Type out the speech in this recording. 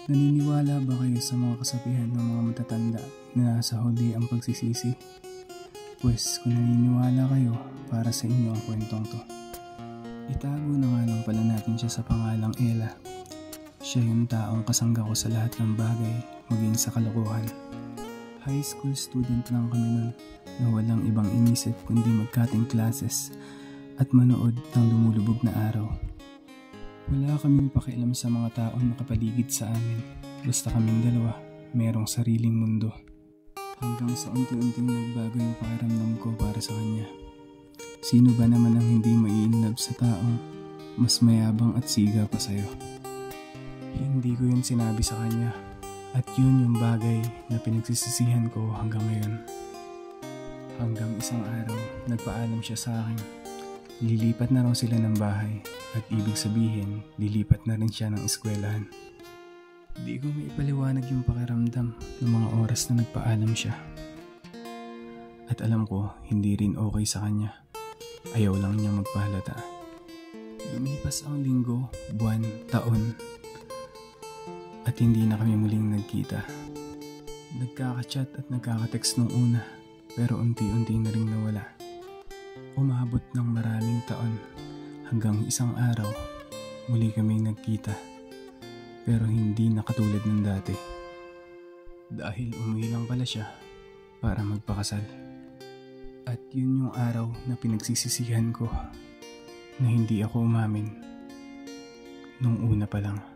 Naniniwala ba kayo sa mga kasabihan ng mga matatanda na nasa huli ang pagsisisi? Pues kung naniniwala kayo, para sa inyo ang kwentong to. Itago na nga lang pala natin siya sa pangalang Ella. Siya yung taong kasangga ko sa lahat ng bagay, maging sa kalokohan. High school student lang kami nun na walang ibang inisip kundi mag-cutting classes at manood ng lumulubog na araw. Wala kaming pakialam sa mga taong nakapaligid sa amin. Basta kaming dalawa, merong sariling mundo. Hanggang sa unti-unting nagbago yung pakiramdam ko para sa kanya. Sino ba naman ang hindi mai-inlove sa taong mas mayabang at siga pa sa'yo? Hindi ko yun sinabi sa kanya. At yun yung bagay na pinagsisisihan ko hanggang ngayon. Hanggang isang araw, nagpaalam siya sa akin. Lilipat na raw sila ng bahay at ibig sabihin, lilipat na rin siya ng eskwelahan. Di ko maipaliwanag yung pakiramdam ng mga oras na nagpaalam siya. At alam ko, hindi rin okay sa kanya. Ayaw lang niya magpahalata. Lumipas ang linggo, buwan, taon, at hindi na kami muling nagkita. Nagkaka-chat at nagkaka-text nung una, pero unti-unti na rin nawala. Umabot ng maraming taon hanggang isang araw muli kaming nagkita, pero hindi na katulad ng dati. Dahil umuwi lang pala siya para magpakasal. At yun yung araw na pinagsisisihan ko na hindi ako umamin nung una pa lang.